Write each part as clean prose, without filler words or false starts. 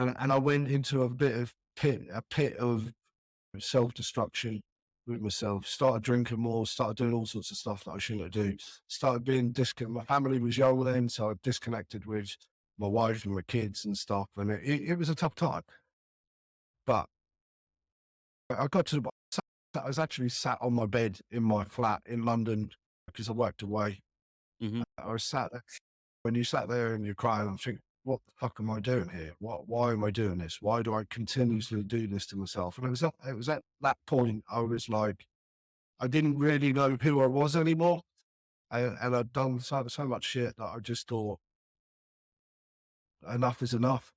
and I went into a pit of self-destruction with myself, started drinking more, started doing all sorts of stuff that I shouldn't do, started being disconnected. My family was young then, so I disconnected with my wife and my kids and stuff. And it was a tough time, but I got to the, I was actually sat on my bed in my flat in London because I worked away. Mhm. I was sat there. When you sat there and you're crying, I'm thinking, what the fuck am I doing here? Why am I doing this? Why do I continuously do this to myself? And it was at that point I was like, I didn't really know who I was anymore. And I'd done so much shit that I just thought enough is enough.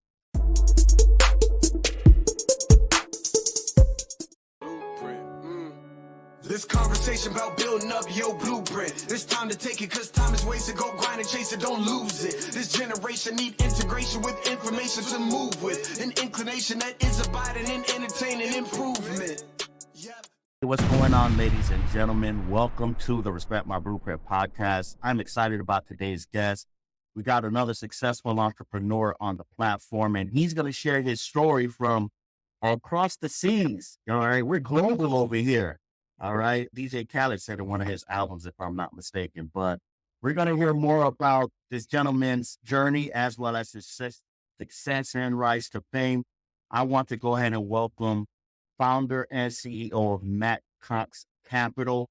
This conversation about building up your blueprint. It's time to take it, cause time is wasted. Go grind and chase it, don't lose it. This generation need integration with information to move with. An inclination that is abiding in entertaining improvement. Yep. What's going on, ladies and gentlemen? Welcome to the Respect My Blueprint podcast. I'm excited about today's guest. We got another successful entrepreneur on the platform, and he's going to share his story from across the seas. All right, we're global over here. All right, DJ Khaled said in one of his albums, if I'm not mistaken. But we're going to hear more about this gentleman's journey as well as his success and rise to fame. I want to go ahead and welcome founder and CEO of Cox Capital.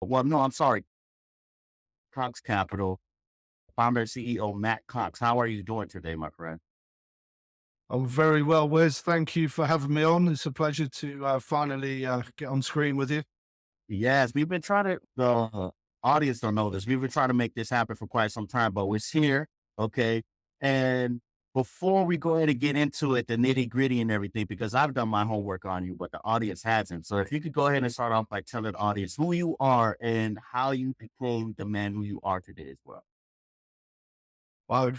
Well, no, I'm sorry, Cox Capital. Founder and CEO Matt Cox. How are you doing today, my friend? I'm very well, Wes. Thank you for having me on. It's a pleasure to finally get on screen with you. Yes, we've been trying to, the audience don't know this. We've been trying to make this happen for quite some time, but we're here. Okay. And before we go ahead and get into it, the nitty gritty and everything, because I've done my homework on you, but the audience hasn't. So if you could go ahead and start off by telling the audience who you are and how you became the man who you are today as well. Well,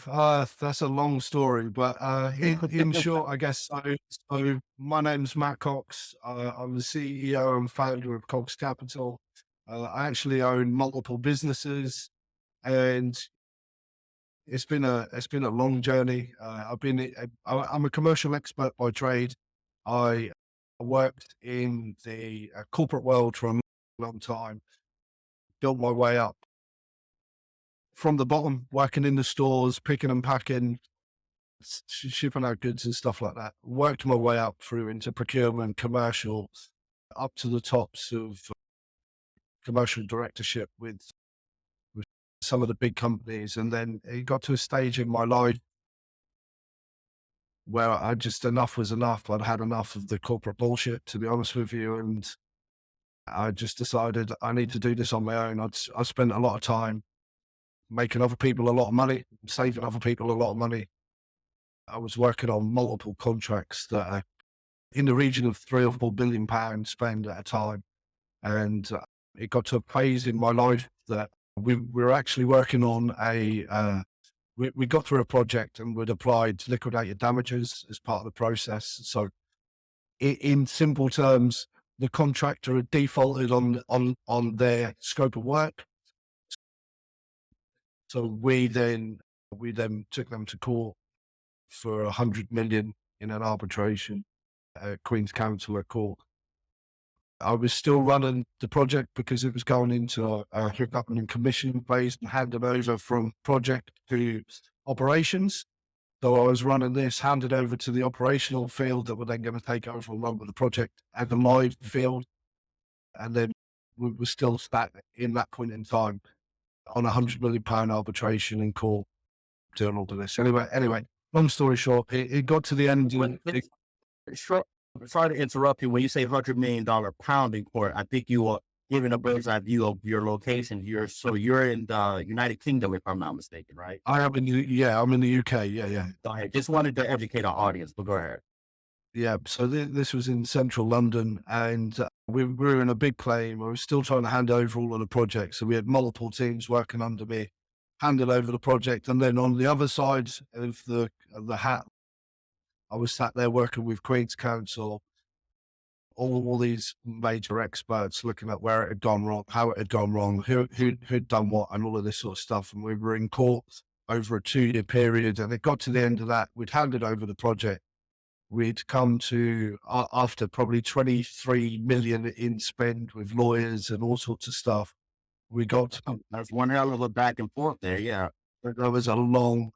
that's a long story, but in short, I guess so. My name's Matt Cox. I'm the CEO and founder of Cox Capital. I actually own multiple businesses, and it's been a long journey. I'm a commercial expert by trade. I worked in the corporate world for a long time, built my way up from the bottom, working in the stores, picking and packing, shipping out goods and stuff like that. Worked my way up through into procurement, commercial, up to the tops of commercial directorship with some of the big companies. And then it got to a stage in my life where enough was enough. I'd had enough of the corporate bullshit, to be honest with you. And I just decided I need to do this on my own. I spent a lot of time making other people a lot of money, saving other people a lot of money. I was working on multiple contracts that are in the region of £3 or £4 billion spend at a time. And it got to a phase in my life that we were actually working on we got through a project and we'd applied liquidated damages as part of the process. So in simple terms, the contractor had defaulted on their scope of work. So we then took them to court for 100 million in an arbitration at Queen's Counsel at court. I was still running the project because it was going into a hookup and commission phase and handed over from project to operations. So I was running this, handed over to the operational field that were then going to take over and run with the project at the live field. And then we were still stuck in that point in time on £100 million arbitration in court doing all of this. Anyway, long story short, it got to the end. Sorry to interrupt you. When you say $100 million pound in court, I think you are giving a bird's eye view of your location. You're in the United Kingdom, if I'm not mistaken, right? I'm in the UK. Yeah. Go ahead. Just wanted to educate our audience, but go ahead. Yeah. So this was in central London, and we were in a big claim. I was still trying to hand over all of the projects. So we had multiple teams working under me, handed over the project. And then on the other side of the hat, I was sat there working with Queen's Counsel, all these major experts looking at where it had gone wrong, how it had gone wrong, who'd done what, and all of this sort of stuff. And we were in court over a 2-year period. And it got to the end of that. We'd handed over the project. we'd come to, after probably 23 million in spend with lawyers and all sorts of stuff, we got to, That's one hell of a back and forth there. Yeah. there was a long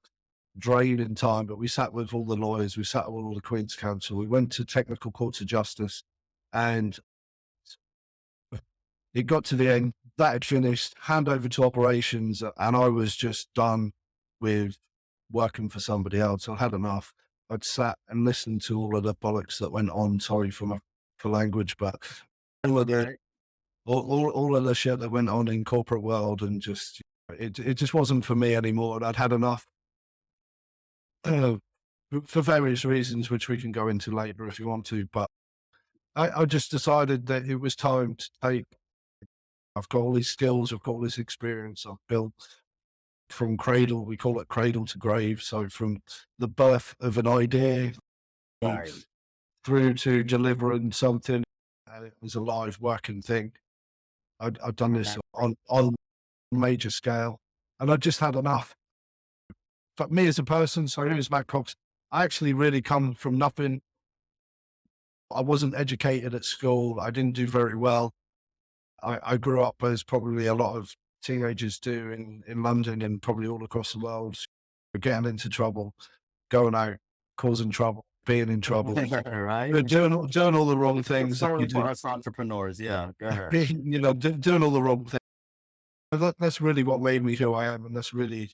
drain in time, but we sat with all the lawyers, we sat with all the Queen's Counsel, we went to technical courts of justice, and it got to the end, that had finished, hand over to operations, and I was just done with working for somebody else. I had enough. I'd sat and listened to all of the bollocks that went on, sorry for language, but all of the, all of the shit that went on in corporate world, and just, it just wasn't for me anymore. And I'd had enough. For various reasons, which we can go into later if you want to, but I just decided that it was time to take, I've got all these skills, I've got all this experience I've built from cradle, we call it cradle to grave. So from the birth of an idea Right. through to delivering something, and it was a live working thing. I'd done this on major scale, and I just had enough. But me as a person, so here's Matt Cox, I actually really come from nothing. I wasn't educated at school. I didn't do very well. I grew up as probably a lot of teenagers do in London and probably all across the world, getting into trouble, going out, causing trouble, being in trouble, Right. doing all the wrong things that Sorry you for do, us entrepreneurs. Yeah. Go ahead. doing all the wrong things. That's really what made me who I am, and that's really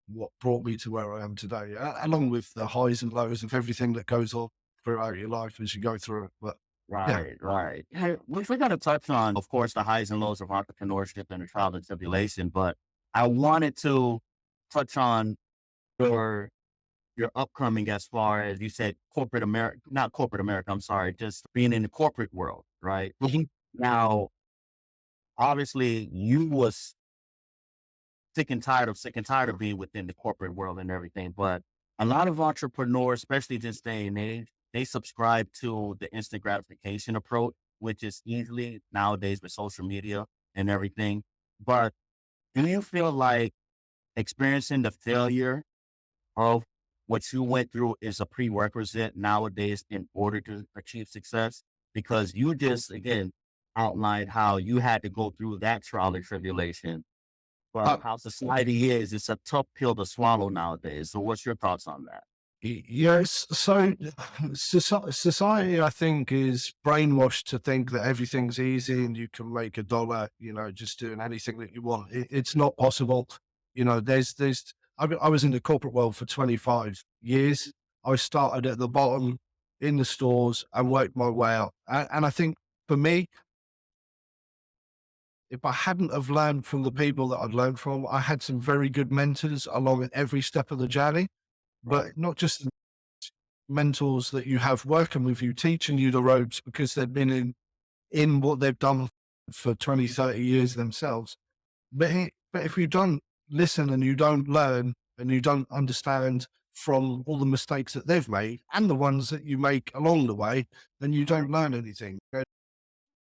what brought me to where I am today, along with the highs and lows of everything that goes on throughout your life as you go through it. But yeah, Right. Hey, we got to touch on, of course, the highs and lows of entrepreneurship and the trial and tribulation, but I wanted to touch on your upcoming, as far as you said, corporate America, not corporate America, I'm sorry, just being in the corporate world, right? Now, obviously, you was sick and tired of being within the corporate world and everything, but a lot of entrepreneurs, especially this day and age, they subscribe to the instant gratification approach, which is easily nowadays with social media and everything. But do you feel like experiencing the failure of what you went through is a prerequisite nowadays in order to achieve success? Because you just, again, outlined how you had to go through that trial and tribulation, uh, but how society is, it's a tough pill to swallow nowadays. So what's your thoughts on that? yes. So society, I think, is brainwashed to think that everything's easy and you can make $1, just doing anything that you want. It's not possible. I was in the corporate world for 25 years. I started at the bottom in the stores and worked my way up. And I think for me, if I hadn't have learned from the people that I'd learned from, I had some very good mentors along at every step of the journey, but not just the mentors that you have working with you, teaching you the ropes because they've been in what they've done for 20, 30 years themselves. But if you don't listen and you don't learn and you don't understand from all the mistakes that they've made and the ones that you make along the way, then you don't learn anything.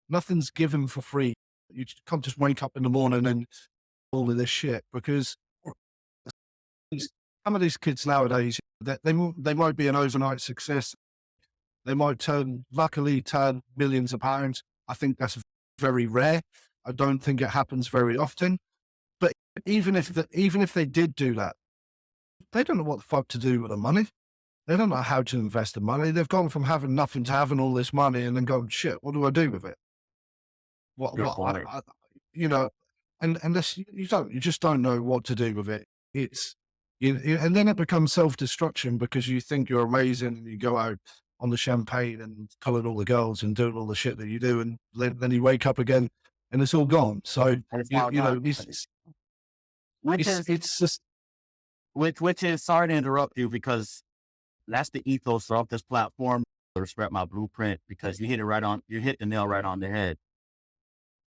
Nothing's given for free. You can't just wake up in the morning and all of this shit, because some of these kids nowadays, they might be an overnight success. They might luckily turn millions of pounds. I think that's very rare. I don't think it happens very often. But even if they did do that, they don't know what the fuck to do with the money. They don't know how to invest the money. They've gone from having nothing to having all this money and then going, shit, what do I do with it? Good point. And this, you just don't know what to do with it. And then it becomes self-destruction because you think you're amazing and you go out on the champagne and pulling all the girls and doing all the shit that you do. And then you wake up again and it's all gone. So, And it's all gone. Which is, it's just, which is, sorry to interrupt you, because that's the ethos of this platform, the Respect My Blueprint, because you hit the nail right on the head.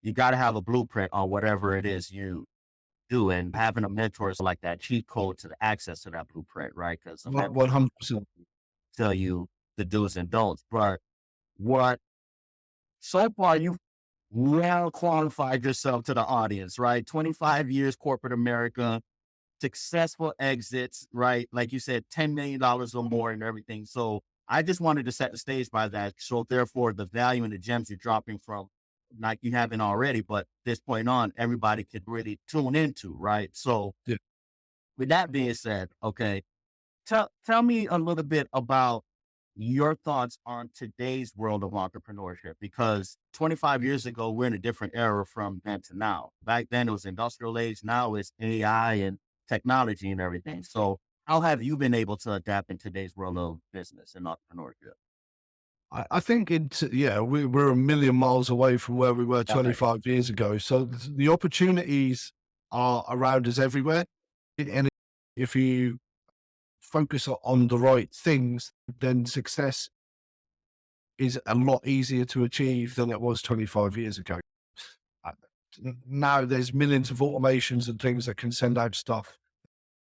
You got to have a blueprint on whatever it is you do, and having a mentor is like that cheat code to the access to that blueprint, right? Because 100%. tell you the do's and don'ts. But so far you've well qualified yourself to the audience, right? 25 years corporate America, successful exits, right? Like you said, $10 million or more and everything. So I just wanted to set the stage by that. So therefore the value and the gems you're dropping from, like you haven't already, but this point on, everybody could really tune into, right? So Yeah. with that being said, okay, tell me a little bit about your thoughts on today's world of entrepreneurship, because 25 years ago, we're in a different era from then to now. Back then it was industrial age. Now it's AI and technology and everything. So how have you been able to adapt in today's world of business and entrepreneurship? I think we're a million miles away from where we were Okay. 25 years ago. So the opportunities are around us everywhere. And if you focus on the right things, then success is a lot easier to achieve than it was 25 years ago. Uh, Now there's millions of automations and things that can send out stuff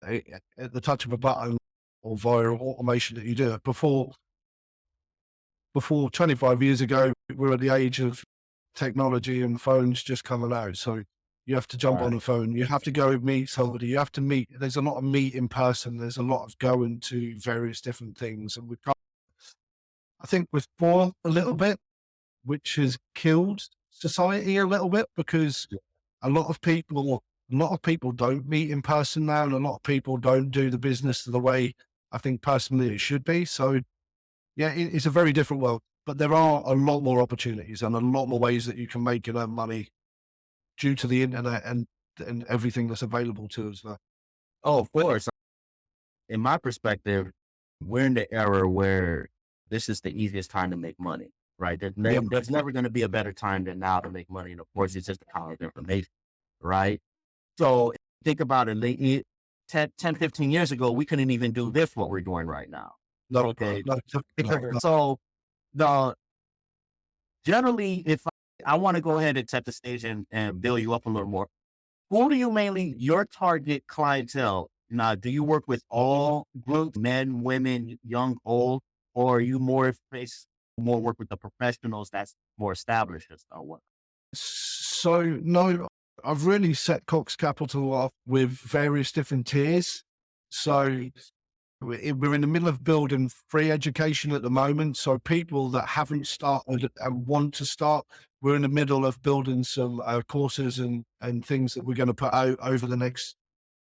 at the touch of a button or via automation that you do it. Before 25 years ago, we were at the age of technology and phones just coming out. So you have to jump on Right. a phone. You have to go meet somebody. You have to meet. There's a lot of meet in person. There's a lot of going to various different things. And I think we've spoiled a little bit, which has killed society a little bit, because a lot of people, a lot of people don't meet in person now, and a lot of people don't do the business the way I think personally it should be. So yeah, it's a very different world, but there are a lot more opportunities and a lot more ways that you can make and earn money due to the internet and everything that's available to us now. Oh, of course. In my perspective, we're in the era where this is the easiest time to make money, right? Yep. There's never going to be a better time than now to make money. And of course, it's just the power of information, right? So think about it. 10, 15 years ago, we couldn't even do this, what we're doing right now. No, Okay. no, no. So the generally, if I want to go ahead and set the stage and build you up a little more, who do you mainly, your target clientele? Now, do you work with all groups, men, women, young, old, or are you more work with the professionals that's more established and so what? So no, I've really set Cox Capital up with various different tiers. So we're in the middle of building free education at the moment. So people that haven't started and want to start, we're in the middle of building some courses and things that we're going to put out over the next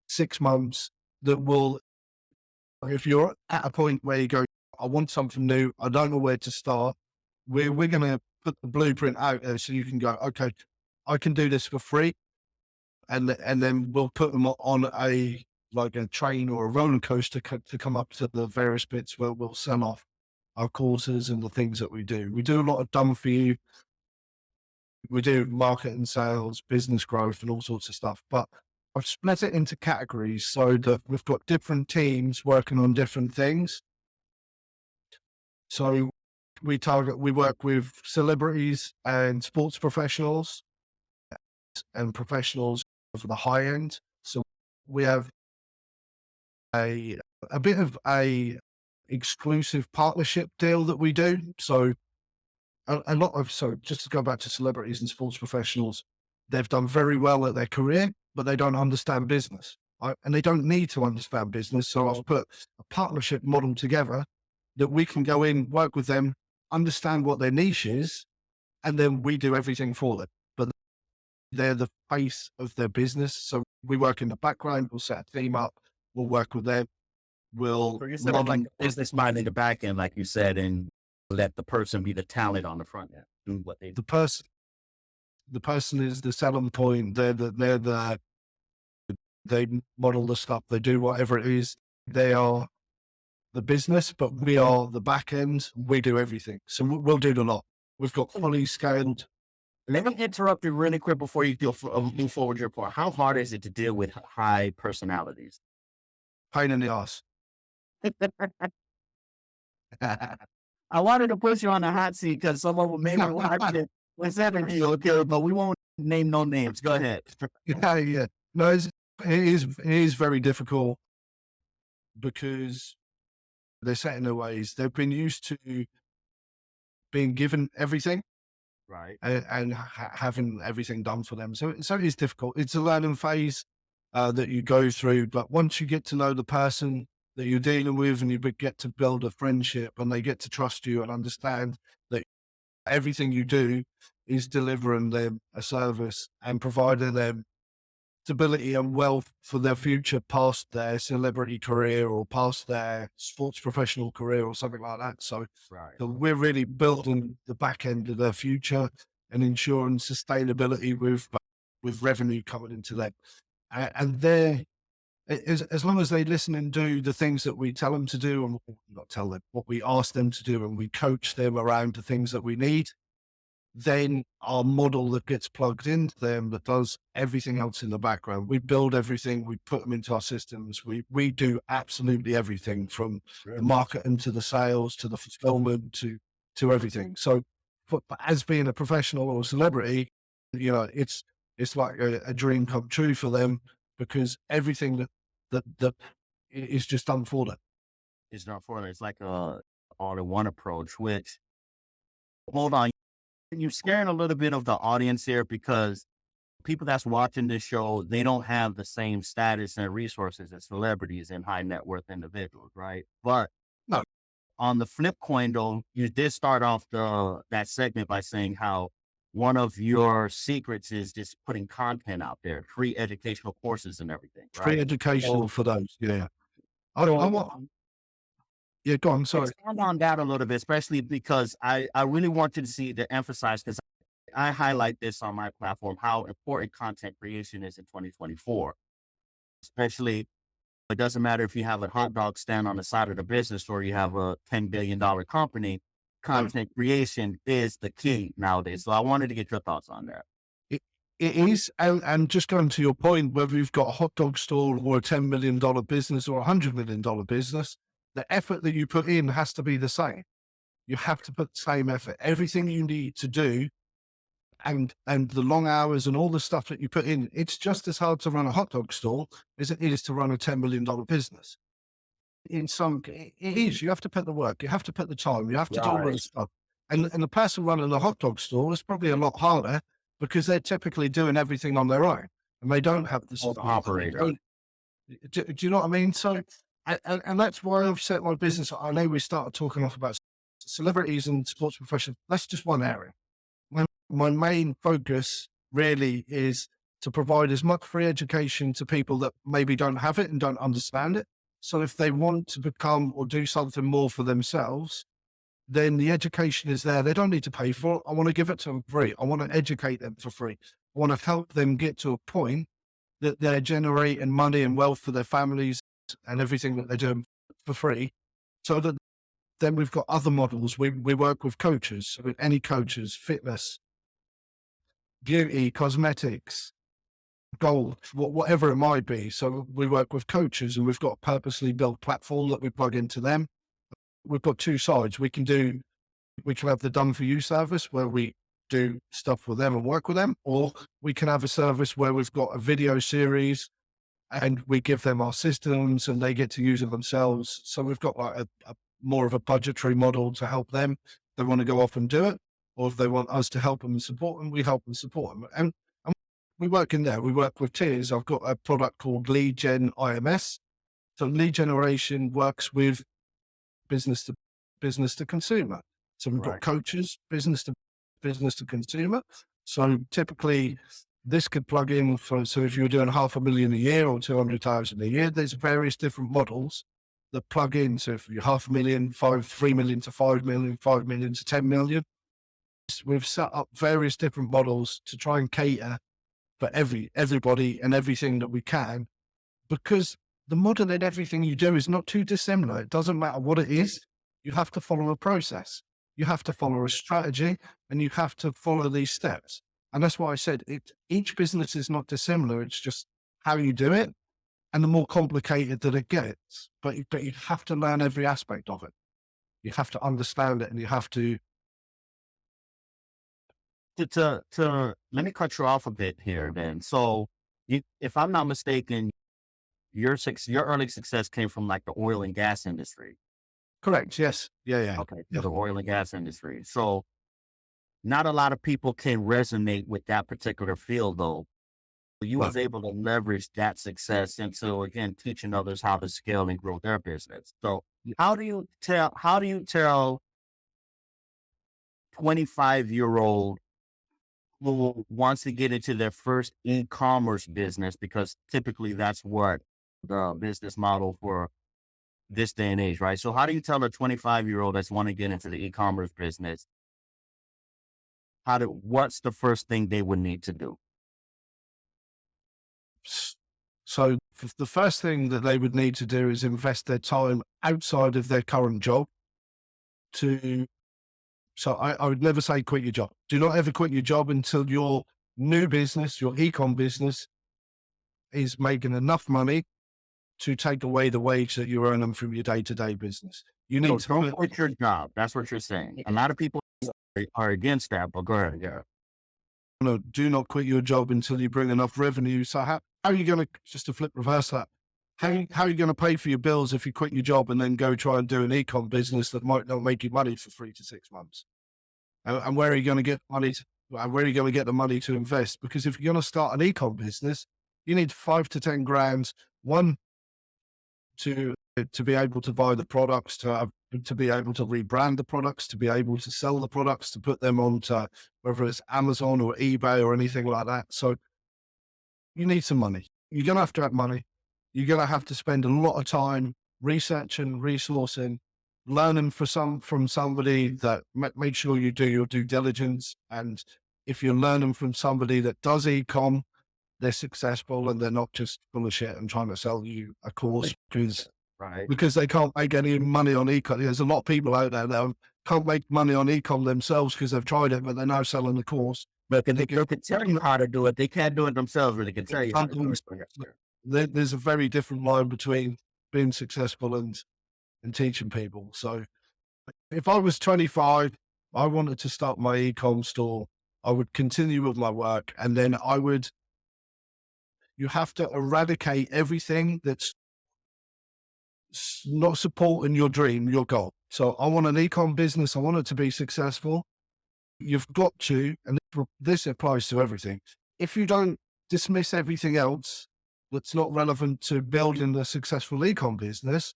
6 months that will, if you're at a point where you go, I want something new, I don't know where to start, we're going to put the blueprint out there so you can go, okay, I can do this for free. And then we'll put them on like a train or a roller coaster to come up to the various bits where we'll sell off our courses and the things that we do. We do a lot of done for you. We do marketing, sales, business growth, and all sorts of stuff. But I've split it into categories so that we've got different teams working on different things. So we work with celebrities and sports professionals and professionals for the high end. So we have a bit of a exclusive partnership deal that we do. So so just to go back to celebrities and sports professionals, they've done very well at their career, but they don't understand business, right? And they don't need to understand business. So I've put a partnership model together that we can go in, work with them, understand what their niche is, and then we do everything for them. But they're the face of their business. So we work in the background, we'll set a team up, we'll work with them. So you're sort of like a business mind in the back end, like you said, and let the person be the talent on the front end, do what they do. The person is the selling point. They model the stuff. They do whatever it is. They are the business, but we are the back end. We do everything. So we'll do a lot. We've got fully scaled. Let me interrupt you really quick before you move forward your part. How hard is it to deal with high personalities? Pain in the ass. I wanted to put you on the hot seat because some of them may not watch it. What's happening, okay, but we won't name no names. Go ahead. Yeah. No, it is very difficult because they're set in their ways. They've been used to being given everything, Right. and having everything done for them. So it is difficult. It's a learning phase that you go through. But once you get to know the person, that you're dealing with, and you get to build a friendship, and they get to trust you and understand that everything you do is delivering them a service and providing them stability and wealth for their future past their celebrity career or past their sports professional career or something like that. So, Right. so we're really building the back end of their future and ensuring sustainability with revenue coming into them. And they're, as long as they listen and do the things that we tell them to do, and not tell them, what we ask them to do, and we coach them around the things that we need, then our model that gets plugged into them that does everything else in the background. We build everything, we put them into our systems. We do absolutely everything from the marketing to the sales to the fulfillment to everything. So as being a professional or a celebrity, it's like a dream come true for them, because everything that is just done for them. It's not for them. It's like a all-in-one approach, which, hold on, you're scaring a little bit of the audience here, because people that's watching this show, they don't have the same status and resources as celebrities and high net worth individuals, right? But No. on the flip coin, though, you did start off that segment by saying how one of your secrets is just putting content out there, free educational courses and everything, Free right? educational for those. Yeah. I want, yeah, go on. Sorry. Expand on that a little bit, especially because I really wanted to emphasize, because I highlight this on my platform, how important content creation is in 2024. Especially, it doesn't matter if you have a hot dog stand on the side of the business or you have a $10 billion company, content creation is the key nowadays. So I wanted to get your thoughts on that. It is. And just going to your point, whether you've got a hot dog stall or a $10 million business or a $100 million business, the effort that you put in has to be the same. You have to put the same effort. Everything you need to do, and the long hours and all the stuff that you put in, it's just as hard to run a hot dog stall as it is to run a $10 million business. It is. You have to put the work. You have to put the time. You have to do all this stuff. And the person running the hot dog stall is probably a lot harder, because they're typically doing everything on their own, and they don't have the support. Operator. Do you know what I mean? So, and that's why I've set my business. I know we started talking off about celebrities and sports professionals. That's just one area. My main focus really is to provide as much free education to people that maybe don't have it and don't understand it. So if they want to become or do something more for themselves, then the education is there. They don't need to pay for it. I want to give it to them free. I want to educate them for free. I want to help them get to a point that they're generating money and wealth for their families and everything that they're doing for free. So that then we've got other models. We work with coaches, with any coaches, fitness, beauty, cosmetics, gold, whatever it might be. So we work with coaches, and we've got a purposely built platform that we plug into them. We've got two sides. We can have the done for you service where we do stuff with them and work with them, or we can have a service where we've got a video series and we give them our systems and they get to use it themselves. So we've got like a more of a budgetary model to help them. If they want to go off and do it, or if they want us to help them and support them, we help them support them. And we work in there. We work with tiers. I've got a product called Lead Gen IMS. So lead generation works with business to consumer. So we've got coaches, business to consumer. So typically this could plug in so if you're doing $500,000 a year or 200,000 a year, there's various different models that plug in. So if you're $500,000, 3 million to 5 million, 5 million to 10 million, we've set up various different models to try and cater for everybody and everything that we can, because the model in everything you do is not too dissimilar. It doesn't matter what it is. You have to follow a process. You have to follow a strategy, and you have to follow these steps. And that's why I said each business is not dissimilar. It's just how you do it, and the more complicated that it gets. But you have to learn every aspect of it. You have to understand it, and you have to. Let me cut you off a bit here then. So if I'm not mistaken, your early success came from like the oil and gas industry. Correct. Yes. Yeah. Okay. Yeah. The oil and gas industry. So not a lot of people can resonate with that particular field though. You Well, was able to leverage that success into, again, teaching others how to scale and grow their business. So how do you tell 25-year-old who wants to get into their first e-commerce business, because typically that's what the business model for this day and age, right? So how do you tell a 25-year-old that's want to get into the e-commerce business, what's the first thing they would need to do? so the first thing that they would need to do is invest their time outside of their current job to, so I would never say quit your job. Do not ever quit your job until your new business, your e-com business is making enough money to take away the wage that you're earning from your day-to-day business. You So need to don't quit your job. That's what you're saying. A lot of people are against that, but go ahead. Yeah. do not quit your job until you bring enough revenue. So how are you going to, just to reverse that, how are you going to pay for your bills if you quit your job and then go try and do an e-com business that might not make you money for 3 to 6 months? And where are you going to get money? Where are you going to get the money to invest? Because if you're going to start an e-com business, you need 5 to 10 grand. One, to be able to buy the products, to be able to rebrand the products, to be able to sell the products, to put them onto whether it's Amazon or eBay or anything like that. So you need some money. You're going to have money. You're going to have to spend a lot of time researching, resourcing, learning from somebody that make sure you do your due diligence. And if you're learning from somebody that does e-com, they're successful and they're not just full of shit and trying to sell you a course because they can't make any money on e-com. There's a lot of people out there that can't make money on e-com themselves because they've tried it, but they're now selling the course. But they can tell you how to do it. They can't do it themselves, but they can tell you how to do it. There's a very different line between being successful and teaching people. So if I was 25, I wanted to start my e-com store, I would continue with my work, and then you have to eradicate everything that's not supporting your dream, your goal. So I want an e-com business. I want it to be successful. You've got to, and this applies to everything. If you don't dismiss everything else that's not relevant to building a successful e-com business,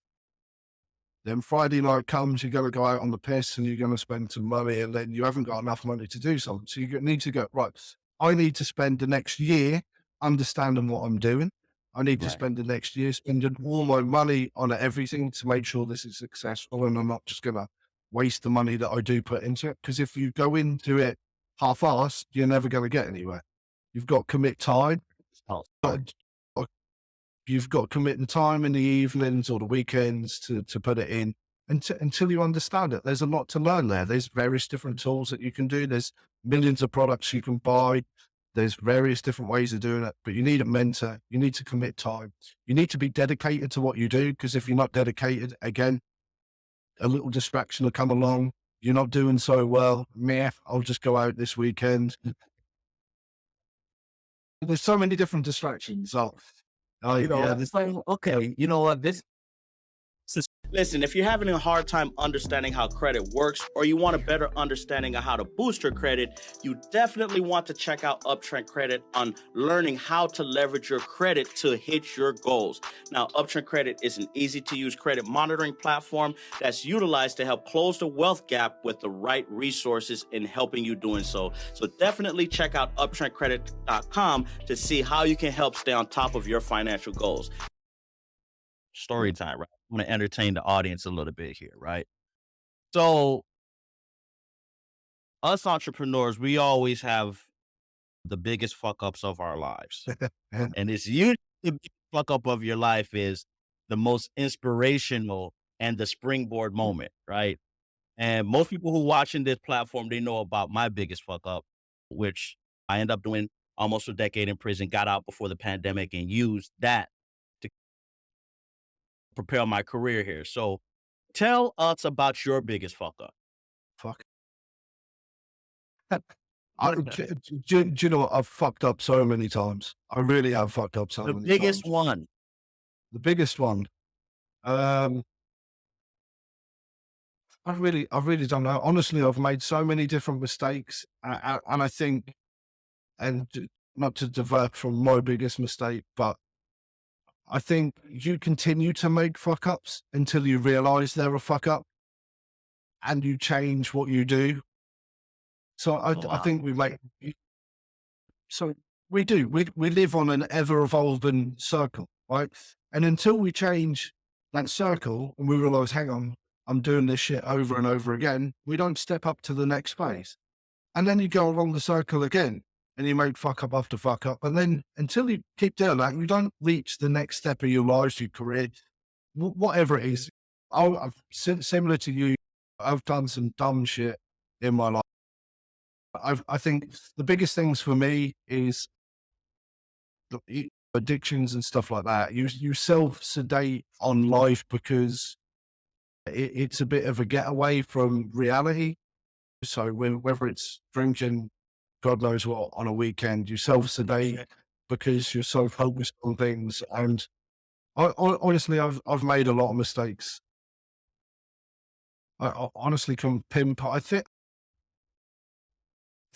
then Friday night comes, you're going to go out on the piss and you're going to spend some money, and then you haven't got enough money to do something. So you need to go, right, I need to spend the next year understanding what I'm doing. I need to spend the next year spending all my money on everything to make sure this is successful, and I'm not just going to waste the money that I do put into it. Because if you go into it half-assed, you're never going to get anywhere. You've got to commit time. You've got to commit the time in the evenings or the weekends to put it in until you understand it. There's a lot to learn there. There's various different tools that you can do. There's millions of products you can buy. There's various different ways of doing it, but you need a mentor. You need to commit time. You need to be dedicated to what you do, because if you're not dedicated, again, a little distraction will come along. You're not doing so well. I'll just go out this weekend. There's so many different distractions. So, it's like, okay, you know what? Listen, if you're having a hard time understanding how credit works, or you want a better understanding of how to boost your credit, you definitely want to check out Uptrend Credit on learning how to leverage your credit to hit your goals. Now, Uptrend Credit is an easy-to-use credit monitoring platform that's utilized to help close the wealth gap with the right resources in helping you doing so. So definitely check out uptrendcredit.com to see how you can help stay on top of your financial goals. Story time, right? I want to entertain the audience a little bit here, right? So us entrepreneurs, we always have the biggest fuck ups of our lives. And it's usually the biggest fuck up of your life is the most inspirational and the springboard moment, right? And most people who watching this platform, they know about my biggest fuck up, which I ended up doing almost a decade in prison, got out before the pandemic, and used that to prepare my career here. So tell us about your biggest fuck up. Fuck. Do you know what? I've fucked up so many times. I really have fucked up so many times. The biggest one. The biggest one. I really don't know. Honestly, I've made so many different mistakes, and I think, and not to divert from my biggest mistake, but I think you continue to make fuck ups until you realize they're a fuck up and you change what you do. So Oh, I wow. think so we do, we live on an ever evolving circle, right? And until we change that circle and we realize, hang on, I'm doing this shit over and over again, we don't step up to the next phase. And then you go along the circle again and you make fuck up after fuck up. And then until you keep doing that, you don't reach the next step of your life, your career, whatever it is. Similar to you, I've done some dumb shit in my life. I think the biggest things for me is addictions and stuff like that. You self sedate on life because it's a bit of a getaway from reality. So whether it's drinking, God knows what, on a weekend, you self sedate because you're so focused on things. And honestly, I've made a lot of mistakes. I honestly can pinpoint. I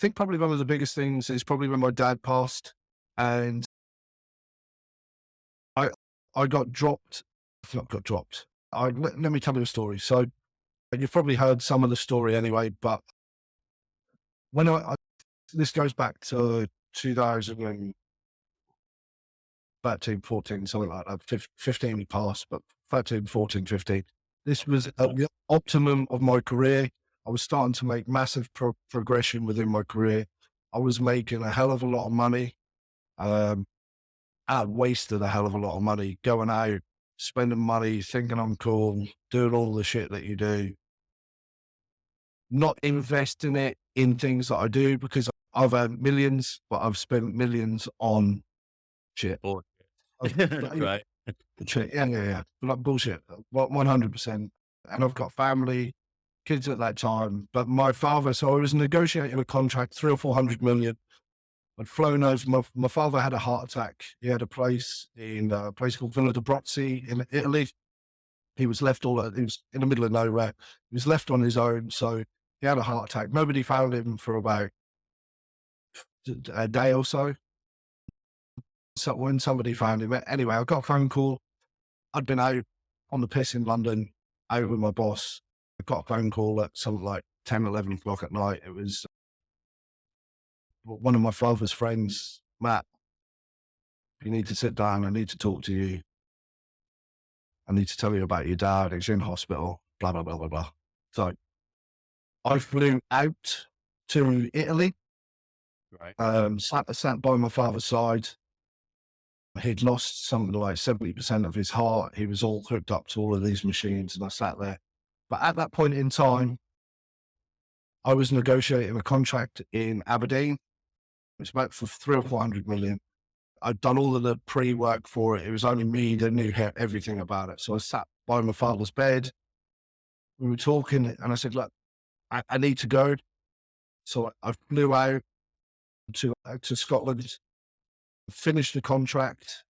think probably one of the biggest things is probably when my dad passed, and I got dropped. Not got dropped. Let me tell you a story. So you've probably heard some of the story anyway, but when this goes back to 2013, 14, something like that. 15 passed, but 13, 14, 15. This was at the optimum of my career. I was starting to make massive progression within my career. I was making a hell of a lot of money. I wasted a hell of a lot of money going out, spending money, thinking I'm cool, doing all the shit that you do, not investing it in things that I do, because I've earned millions, but I've spent millions on shit. Bullshit. I've- Right. Shit. Yeah. Like bullshit. 100%. And I've got family, kids at that time. But my father, so I was negotiating a contract, 300 or 400 million. I'd flown over. My father had a heart attack. He had a place called Villa de Brozzi in Italy. He was left he was in the middle of nowhere. He was left on his own. So he had a heart attack. Nobody found him for about a day or so. So when somebody found him, anyway, I got a phone call. I'd been out on the piss in London, out with my boss. I got a phone call at something like 10, 11 o'clock at night. It was one of my father's friends, Matt. You need to sit down. I need to talk to you. I need to tell you about your dad. He's in hospital, blah, blah, blah, blah, blah. So I flew out to Italy, Right. sat by my father's side. He'd lost something like 70% of his heart. He was all hooked up to all of these machines, and I sat there. But at that point in time, I was negotiating a contract in Aberdeen. It was about for 300 or 400 million. I'd done all of the pre-work for it. It was only me that knew everything about it. So I sat by my father's bed. We were talking, and I said, look, I need to go. So I flew out to Scotland, finished the contract.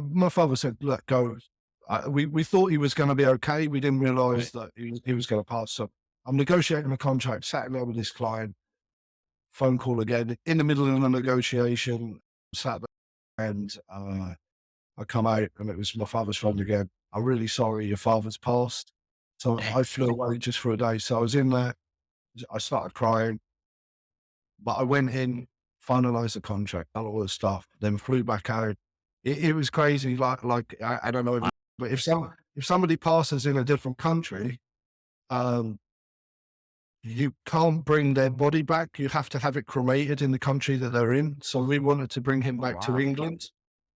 My father said, look, go. We thought he was going to be okay. We didn't realize that he was going to pass. So I'm negotiating a contract, sat there with this client, phone call again, in the middle of the negotiation, sat there, and I come out, and it was my father's friend again. I'm really sorry, your father's passed. So I flew away just for a day. So I was in there, I started crying, but I went in, finalized the contract, done all the stuff, then flew back out. It was crazy. I don't know, but if somebody passes in a different country, you can't bring their body back. You have to have it cremated in the country that they're in. So we wanted to bring him back to England,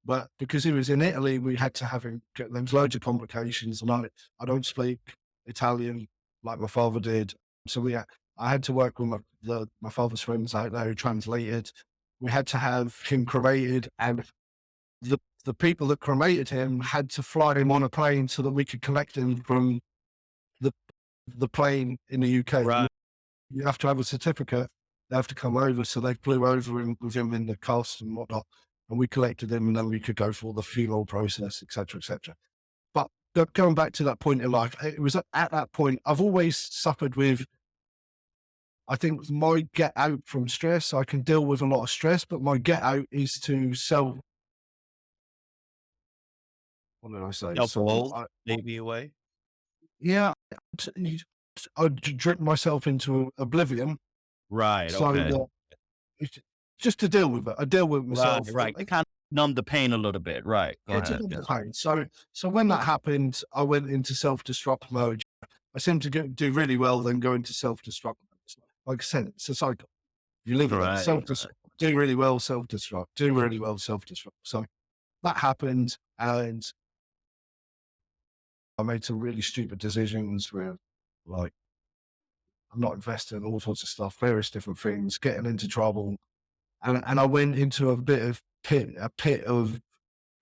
but because he was in Italy, we had to have him. There was loads of complications, and I don't speak Italian like my father did, so I had to work with my father's friends out there who translated. We had to have him cremated, and the people that cremated him had to fly him on a plane so that we could collect him from the plane in the UK. Right. You have to have a certificate. They have to come over. So they flew over with him in the cast and whatnot, and we collected him, and then we could go through the funeral process, etc., etc. But going back to that point in life, it was at that point, I've always suffered with, I think my get out from stress, I can deal with a lot of stress, but my get out is to what did I say? So Self-loathe, maybe a way. yeah, I'd drink myself into oblivion Right. so Okay. that it's just to deal with it. I deal with Right. myself. Right. To kind of numb the pain a little bit. Right. Go It's a ahead. double Yes. pain. So when that happened, I went into self-destruct mode. I seem to do really well, then go into self-destruct mode. Like I said, it's a cycle. You live in it. Right. Self-destruct, do really well, self-destruct, do really well, self-destruct. So that happened, and I made some really stupid decisions where, like, I'm not investing in all sorts of stuff, various different things, getting into trouble. And I went into a pit of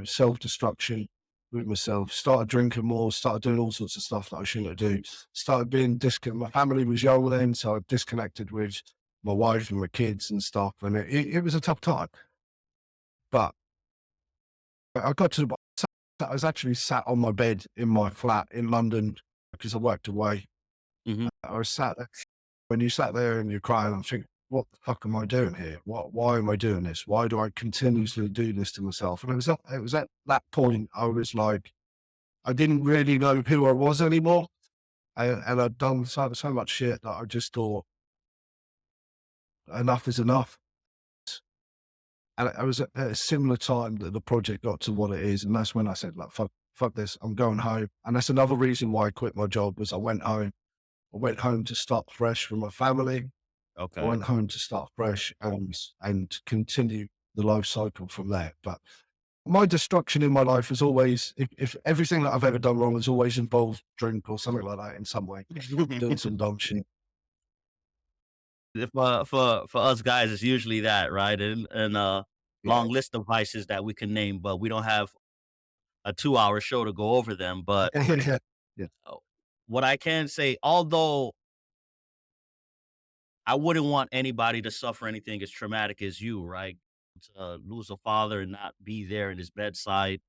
self-destruction with myself, started drinking more, started doing all sorts of stuff that I shouldn't do, started being disconnected. My family was young then, so I disconnected with my wife and my kids and stuff. And it was a tough time. But I got to I was actually sat on my bed in my flat in London because I worked away. Hmm. I was sat there. When you sat there and you're crying, I'm thinking, what the fuck am I doing here? Why am I doing this? Why do I continuously do this to myself? And it was at that point I was like, I didn't really know who I was anymore. And I'd done so much shit that I just thought enough is enough. And I was at a similar time that the project got to what it is. And that's when I said, like, fuck this, I'm going home. And that's another reason why I quit my job was I went home. I went home to start fresh with my family. I Okay. went home to start fresh and continue the life cycle from there. But my destruction in my life is always, if everything that I've ever done wrong has always involved drink or something like that in some way, doing some dumb shit. For us guys, it's usually that, right? And Yeah. long list of vices that we can name, but we don't have a 2-hour show to go over them. But Yeah. uh, what I can say, although I wouldn't want anybody to suffer anything as traumatic as you, right? To lose a father and not be there in his bedside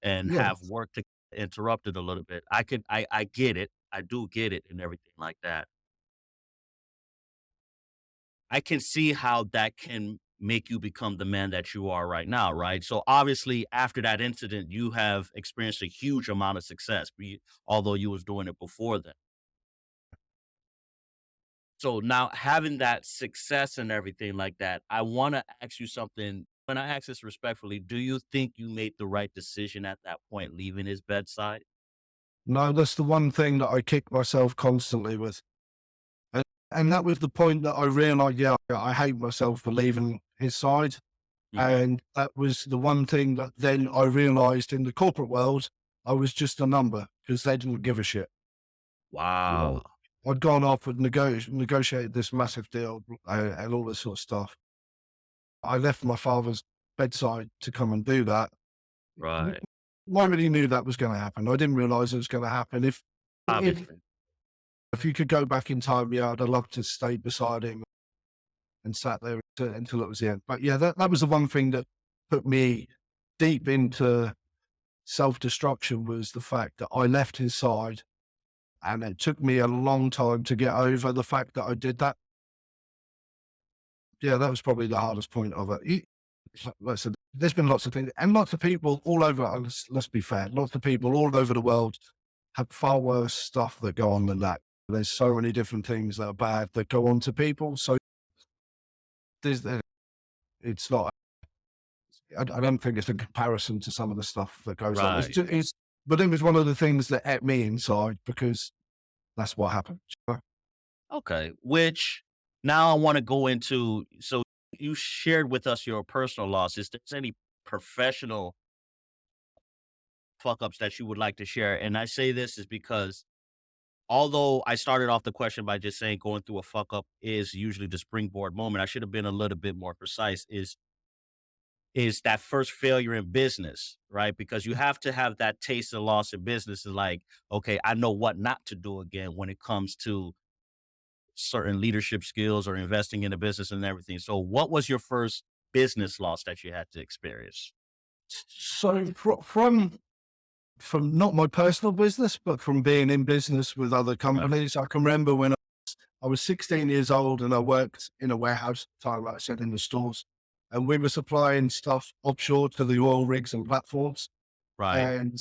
and Yeah. have work to interrupted a little bit. I get it. I do get it and everything like that. I can see how that can make you become the man that you are right now, right? So obviously, after that incident, you have experienced a huge amount of success, although you was doing it before then. So now having that success and everything like that, I want to ask you something. When I ask this respectfully, do you think you made the right decision at that point, leaving his bedside? No, that's the one thing that I kick myself constantly with. And that was the point that I realized, yeah, I hate myself for leaving his side. Mhm. And that was the one thing that then I realized in the corporate world, I was just a number because they didn't give a shit. You know, Wow. I'd gone off and negotiated this massive deal and all this sort of stuff. I left my father's bedside to come and do that. N- Right. Nobody knew that was going to happen. I didn't realize it was going to happen. If Obviously. if you could go back in time, yeah, I'd have loved to stay beside him and sat there until it was the end. But yeah, that was the one thing that put me deep into self-destruction was the fact that I left his side, and it took me a long time to get over the fact that I did that. Yeah, that was probably the hardest point of it. Like I said, there's been lots of things and lots of people all over. Let's be fair, lots of people all over the world have far worse stuff that go on than that. There's so many different things that are bad that go on to people. So there's, it's not. I don't think it's a comparison to some of the stuff that goes on. Right. But it was one of the things that ate me inside because that's what happened. Okay. Which now I want to go into. So you shared with us your personal losses. There's any professional fuck ups that you would like to share? And I say this is because although I started off the question by just saying going through a fuck up is usually the springboard moment, I should have been a little bit more precise. Is that first failure in business, right? Because you have to have that taste of loss in business. Is like, okay, I know what not to do again when it comes to certain leadership skills or investing in a business and everything. So what was your first business loss that you had to experience? So from not my personal business, but from being in business with other Right. companies, I can remember when I was 16 years old and I worked in a warehouse, time like I said, in the stores, and we were supplying stuff offshore to the oil rigs and platforms. Right. And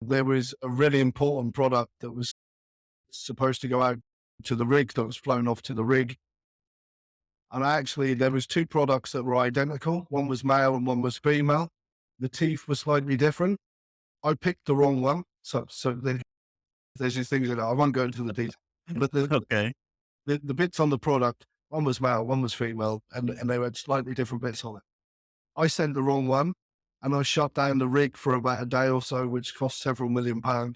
there was a really important product that was supposed to go out to the rig that was flown off to the rig. And actually, there was two products that were identical. One was male and one was female. The teeth were slightly different. I picked the wrong one. So there's these things that I won't go into the detail. But Okay. the bits on the product, one was male, one was female, and they had slightly different bits on it. I sent the wrong one, and I shut down the rig for about a day or so, which cost several £1,000,000.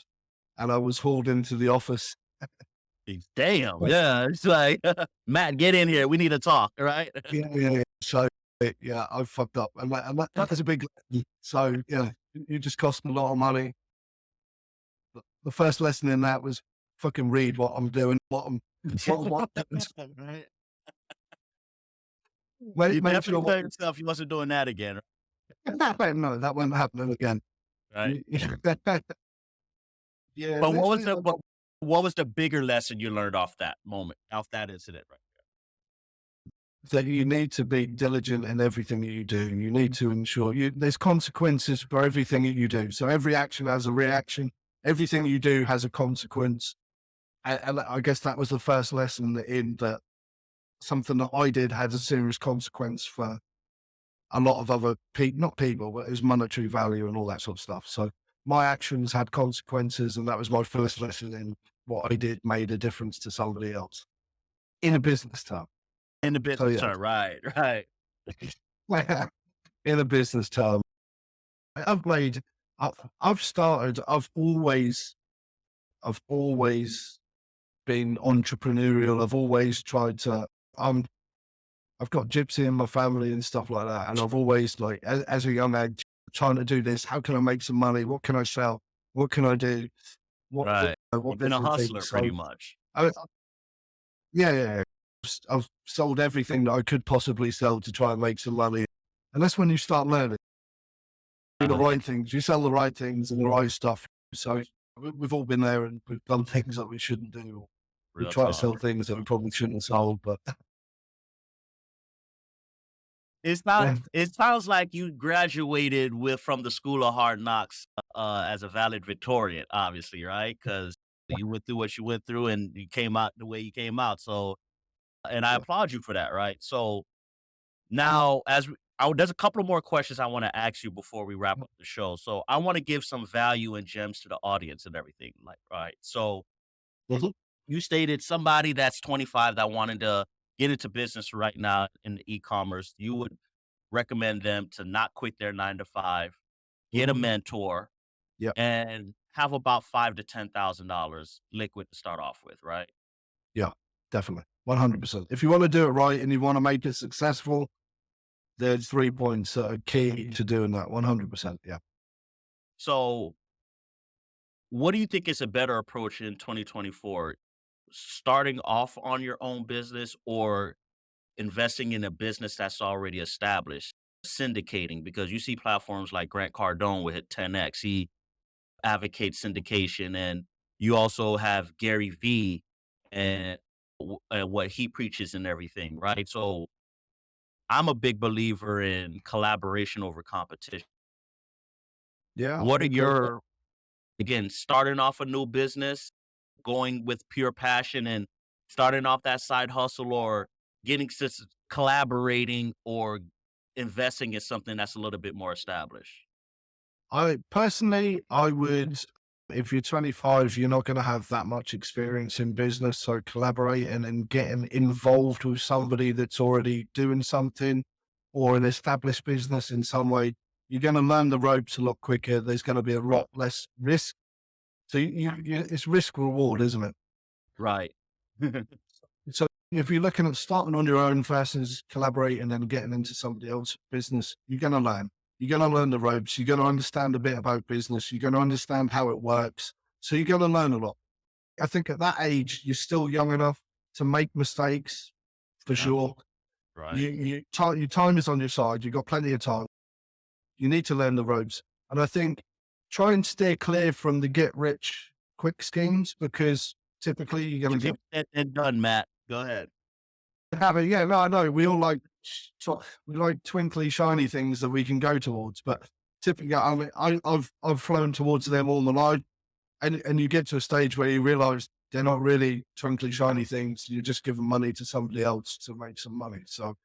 And I was hauled into the office. Damn. Yeah. It's like, Matt, get in here. We need to talk. Right. Yeah. So yeah, I fucked up, and that's a big lesson. So yeah, you just cost me a lot of money. The first lesson in that was fucking read what I'm doing, what Right. Make You sure definitely tell yourself you wasn't doing that again. no, that won't happen again. Right. Yeah, But this is what was the bigger lesson you learned off that moment, off that incident? Right. that you need to be diligent in everything that you do. You need to ensure there's consequences for everything that you do. So every action has a reaction. Everything you do has a consequence. And I guess that was the first lesson in that something that I did had a serious consequence for a lot of other people, not people, but it was monetary value and all that sort of stuff. So my actions had consequences, and that was my first lesson in what I did made a difference to somebody else in a business term. In the So business yeah, term, right, right. in a business term, I've made, I've started, I've always been entrepreneurial. I've always tried to, I've got gypsy in my family and stuff like that. And I've always as a young age, trying to do this. How can I make some money? What can I sell? What can I do? Right. What You've been a different hustler things? pretty So, much. I, yeah. I've sold everything that I could possibly sell to try and make some money. And that's when you start learning. Do the right things. You sell the right things and the right stuff. So we've all been there and we've done things that we shouldn't do. We Real try to talk. sell things that we probably shouldn't have sold, but It's not. yeah, It sounds like you graduated from the School of Hard Knocks as a valedictorian, obviously, right? Because you went through what you went through, and you came out the way you came out. So, and I yeah. applaud you for that, right? So now, there's a couple of more questions I want to ask you before we wrap up the show. So I want to give some value and gems to the audience and everything, like, right? So Mhm. you stated somebody that's 25 that wanted to get into business right now in the e-commerce. You would recommend them to not quit their 9 to 5, get a Mhm. mentor, Yeah, and have about $5,000 to $10,000 liquid to start off with, right? yeah, definitely. 100%. If you want to do it right and you want to make it successful, there's 3 points that are key to doing that. 100%. Yeah. So what do you think is a better approach in 2024? Starting off on your own business or investing in a business that's already established, syndicating? Because you see platforms like Grant Cardone with 10X, he advocates syndication, and you also have Gary Vee and, and what he preaches and everything, right? So I'm a big believer in collaboration over competition. Yeah. What are Okay. your, again, starting off a new business, going with pure passion and starting off that side hustle, or collaborating or investing in something that's a little bit more established? I would, if you're 25, you're not going to have that much experience in business. So collaborating and getting involved with somebody that's already doing something or an established business in some way, you're going to learn the ropes a lot quicker. There's going to be a lot less risk. So it's risk reward, isn't it? Right. So if you're looking at starting on your own versus collaborating and getting into somebody else's business, you're going to learn. You're going to learn the ropes. You're going to understand a bit about business. You're going to understand how it works. So you're going to learn a lot. I think at that age, you're still young enough to make mistakes for Yeah. sure. Right. Your time is on your side. You've got plenty of time. You need to learn the ropes. And I think try and steer clear from the get rich quick schemes, because typically you're going to get Get that done, Matt. Go ahead. Yeah, no, I know. We all like, we like twinkly, shiny things that we can go towards, but typically, I mean, I've flown towards them all my life, and you get to a stage where you realize they're not really twinkly, shiny things. You're just giving money to somebody else to make some money. So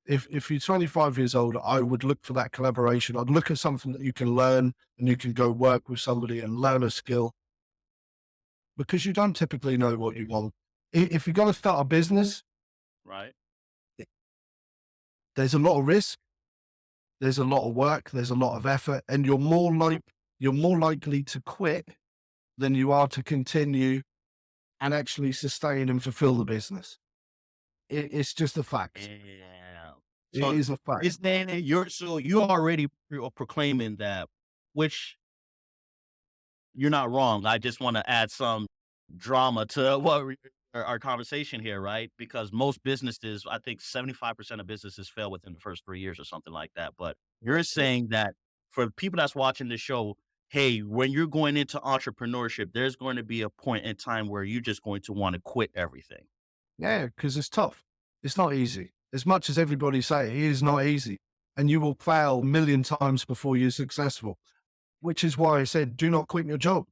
if you're 25 years old, I would look for that collaboration. I'd look at something that you can learn and you can go work with somebody and learn a skill, because you don't typically know what you want. If you're going to start a business, Right. there's a lot of risk, there's a lot of work, there's a lot of effort, and you're more likely to quit than you are to continue and actually sustain and fulfill the business. It's just a fact. Yeah. It So is a fact. it's then you're already proclaiming that, which you're not wrong. I just want to add some drama to our conversation here, right? Because most businesses, I think 75% of businesses fail within the first 3 years or something like that. But you're saying that for people that's watching the show, hey, when you're going into entrepreneurship, there's going to be a point in time where you're just going to want to quit everything. Yeah, because it's tough. It's not easy. As much as everybody say it is not easy, and you will fail a million times before you're successful, which is why I said, do not quit your job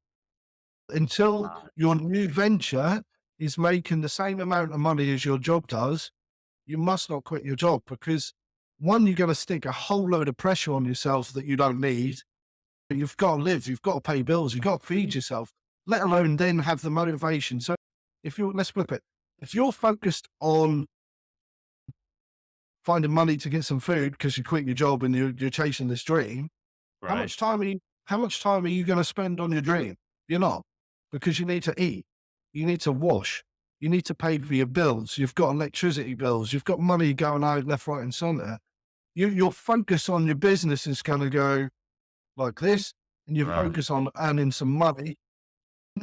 until your new venture is making the same amount of money as your job does. You must not quit your job, because one, you're going to stick a whole load of pressure on yourself that you don't need. You've got to live, you've got to pay bills, you've got to feed yourself, let alone then have the motivation. So let's flip it. If you're focused on finding money to get some food because you quit your job and you're chasing this dream, Right. how much time are you going to spend on your dream? You're not, because you need to eat, you need to wash, you need to pay for your bills. You've got electricity bills. You've got money going out left, right, and center. Your focus on your business is going to go like this, and you Right. focus on earning some money.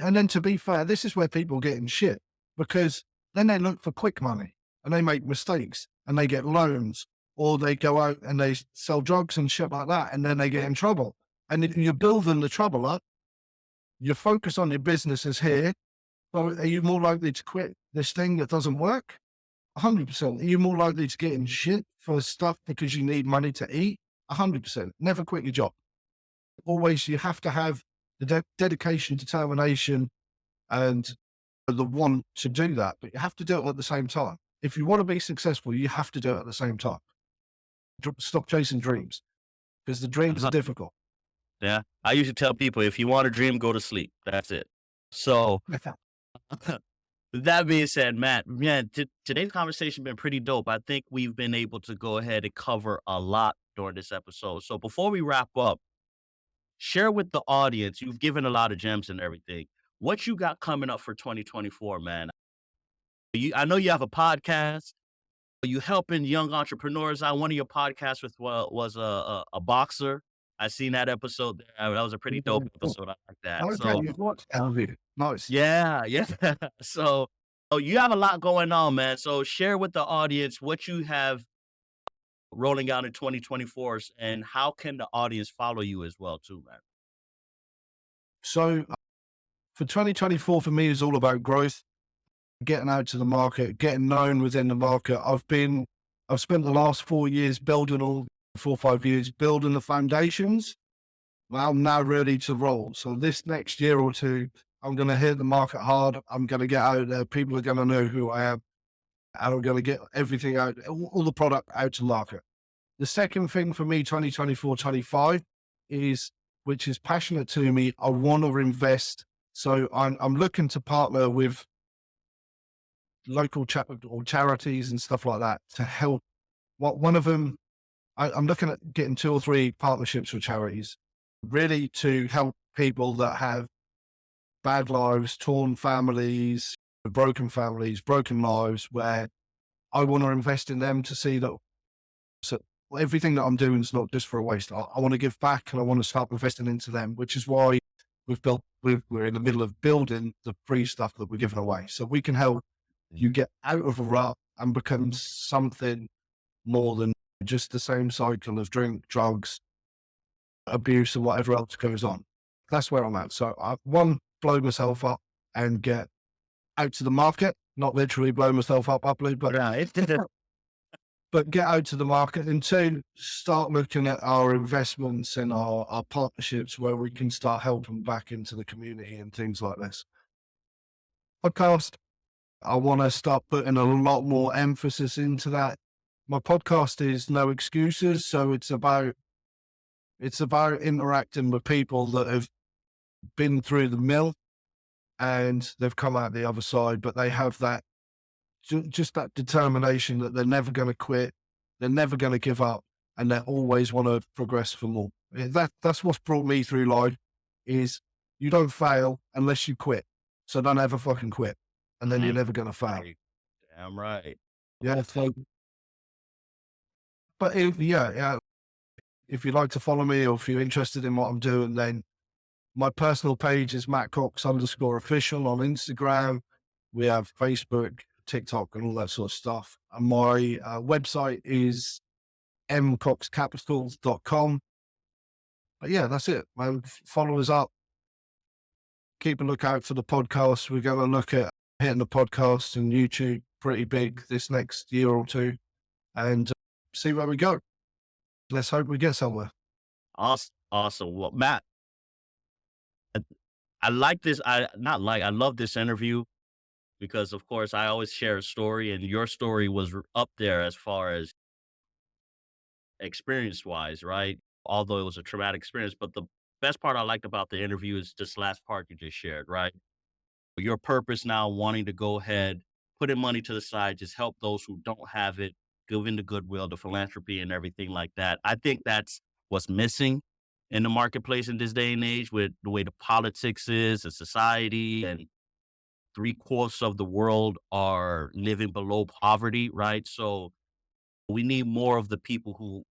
And then, to be fair, this is where people get in shit, because then they look for quick money and they make mistakes and they get loans, or they go out and they sell drugs and shit like that, and then they get in trouble. And if you're building the trouble up, your focus on your business is here. So are you more likely to quit this thing that doesn't work? 100%. Are you more likely to get in shit for stuff because you need money to eat? 100%. Never quit your job. Always, you have to have the dedication, determination, and the want to do that, but you have to do it at the same time. If you want to be successful, you have to do it at the same time. Stop chasing dreams, because the dreams are difficult. Yeah. I usually tell people, if you want to dream, go to sleep. That's it. So with that being said, Matt, man, today's conversation been pretty dope. I think we've been able to go ahead and cover a lot during this episode. So before we wrap up, share with the audience, you've given a lot of gems and everything, what you got coming up for 2024, man. I know you have a podcast. You helping young entrepreneurs out. One of your podcasts was a boxer. I seen that episode there. That was a pretty dope episode. I like that. Okay, So you've watched Candid. Nice. yeah. So you have a lot going on, man. So share with the audience what you have rolling out in 2024, and how can the audience follow you as well too, man. So for 2024, for me, is all about growth, getting out to the market, getting known within the market. I've spent the last 4 years building 4 or 5 years building the foundations. Well, I'm now ready to roll. So this next year or two, I'm going to hit the market hard. I'm going to get out there. People are going to know who I am. And I'm going to get everything out, all the product out to market. The second thing for me, 2024, 25 which is passionate to me, I want to invest. So I'm looking to partner with local charities and stuff like that to help. One of them, I'm looking at getting 2 or 3 partnerships with charities, really to help people that have bad lives, torn families, broken lives, where I want to invest in them to see that everything that I'm doing is not just for a waste. I want to give back, and I want to start investing into them, which is why we're in the middle of building the free stuff that we're giving away. So we can help you get out of a rut and become something more than just the same cycle of drink, drugs, abuse, and whatever else goes on. That's where I'm at. So I blow myself up and get out to the market not literally blow myself up properly, but Right. get out to the market, and two, start looking at our investments and our partnerships where we can start helping back into the community and things like this. Podcast, I want to start putting a lot more emphasis into that. My podcast is No Excuses, so it's about interacting with people that have been through the mill and they've come out the other side, but they have that just that determination that they're never going to quit, they're never going to give up, and they always want to progress for more. That's what's brought me through life. Is you don't fail unless you quit. So don't ever fucking quit, and then you're never going to fail. Right. Damn right. Yeah. So, but yeah. If you'd like to follow me, or if you're interested in what I'm doing, then my personal page is Matt Cox _official on Instagram. We have Facebook, TikTok, and all that sort of stuff. And my website is mcoxcapital.com. But yeah, that's it, man. Follow us up. Keep a lookout for the podcast. We're going to look at hitting the podcast and YouTube pretty big this next year or two, and see where we go. Let's hope we get somewhere. Awesome. Awesome. Well, Matt, I like this. I love this interview because, of course, I always share a story, and your story was up there as far as experience wise, right? Although it was a traumatic experience, but the best part I liked about the interview is this last part you just shared, right? Your purpose now wanting to go ahead, putting money to the side, just help those who don't have it, giving the goodwill, the philanthropy and everything like that. I think that's what's missing in the marketplace in this day and age with the way the politics is, the society, and 3/4 of the world are living below poverty, right? So we need more of the people who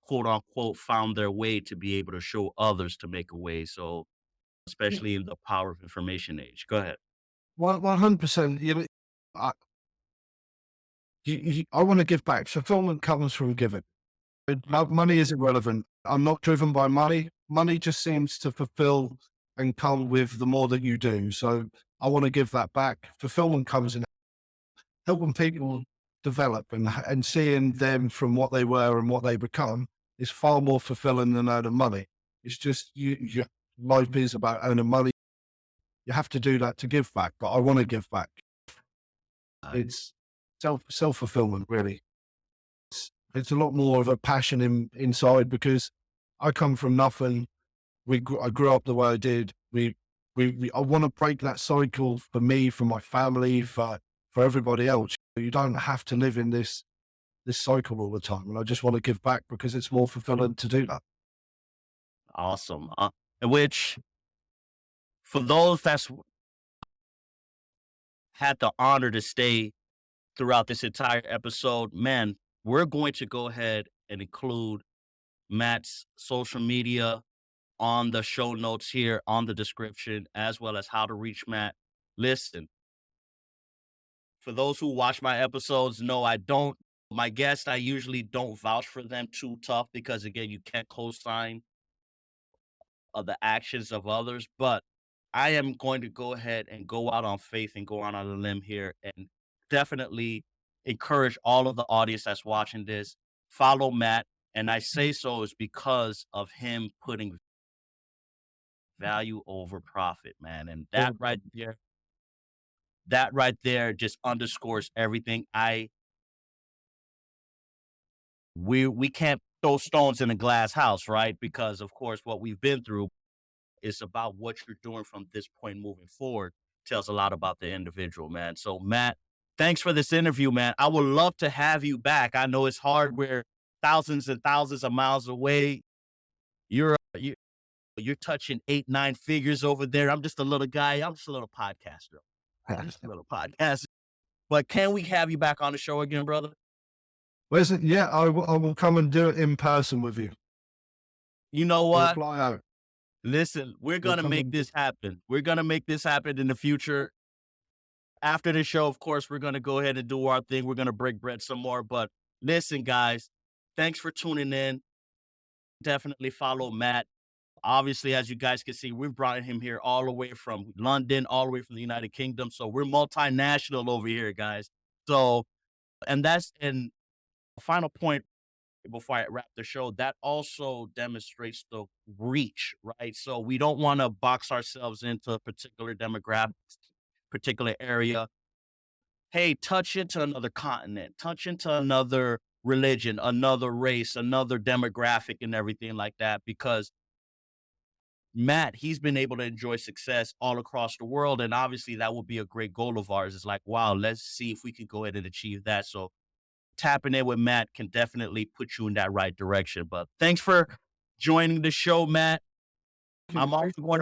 quote unquote found their way to be able to show others to make a way. So especially in the power of information age. Go ahead. 100%. I, I want to give back. Fulfillment comes from giving. Money is irrelevant. I'm not driven by money. Money just seems to fulfill and come with the more that you do. So I want to give that back. Fulfillment comes in helping people develop, and seeing them from what they were and what they become is far more fulfilling than earning money. It's just your life is about earning money. You have to do that to give back, but I want to give back. It's self-fulfillment, really. It's a lot more of a passion inside, because I come from nothing. I grew up the way I did. I want to break that cycle for me, for my family, for everybody else. You don't have to live in this cycle all the time. And I just want to give back because it's more fulfilling to do that. Awesome. Which for those that's had the honor to stay throughout this entire episode, man, we're going to go ahead and include Matt's social media on the show notes here, on the description, as well as how to reach Matt. Listen, for those who watch my episodes, know my guests, I usually don't vouch for them too tough because, again, you can't co-sign the actions of others. But I am going to go ahead and go out on faith and go out on a limb here and definitely encourage all of the audience that's watching this, follow Matt. And I say so is because of him putting value over profit, man. And that right there just underscores everything. We can't throw stones in a glass house, right? Because of course what we've been through is about what you're doing from this point moving forward tells a lot about the individual, man. So Matt, thanks for this interview, man. I would love to have you back. I know it's hard. We're thousands and thousands of miles away. You're touching 8-9 figures over there. I'm just a little guy. I'm just a little podcaster. But can we have you back on the show again, brother? Where's it? Yeah, I will come and do it in person with you. You know what? We'll fly out. Listen, we're going to make this happen. We're going to make this happen in the future. After the show, of course, we're going to go ahead and do our thing. We're going to break bread some more. But listen, guys, thanks for tuning in. Definitely follow Matt Obviously, as you guys can see, we've brought him here all the way from London, all the way from the United Kingdom. So we're multinational over here, guys. So, and final point before I wrap the show, that also demonstrates the reach, right? So we don't want to box ourselves into a particular demographic, particular area. Hey, touch into another continent, touch into another religion, another race, another demographic, and everything like that. Because Matt, he's been able to enjoy success all across the world. And obviously, that would be a great goal of ours. It's like, wow, let's see if we can go ahead and achieve that. So, tapping in with Matt can definitely put you in that right direction. But thanks for joining the show, Matt. I'm also going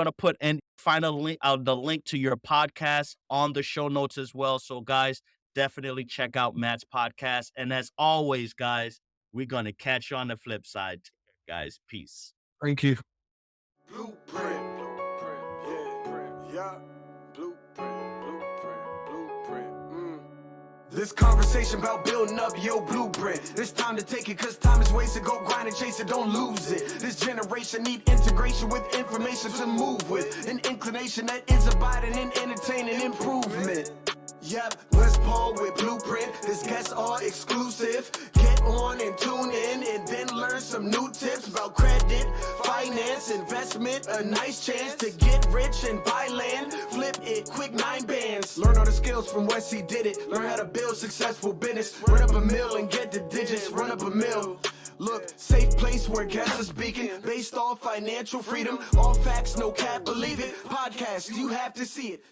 to put and find a link, the link to your podcast on the show notes as well. So, guys, definitely check out Matt's podcast. And as always, guys, we're going to catch you on the flip side. Guys, peace. Thank you. Blueprint, yeah. Blueprint. This conversation about building up your blueprint. It's time to take it, cause time is wasted. Go grind and chase it, don't lose it. This generation need integration with information to move with. An inclination that is abiding in entertaining improvement. Yep, West Paul with Blueprint. This guests are exclusive. Get on and tune in and then learn some new tips about credit, finance, investment. A nice chance to get rich and buy land. Flip it, quick 9 bands. Learn all the skills from West, he did it. Learn how to build successful business. Run up a mill and get the digits. Run up a mill. Look, safe place where guests are speaking. Based off financial freedom. All facts, no cap, believe it. Podcast, you have to see it.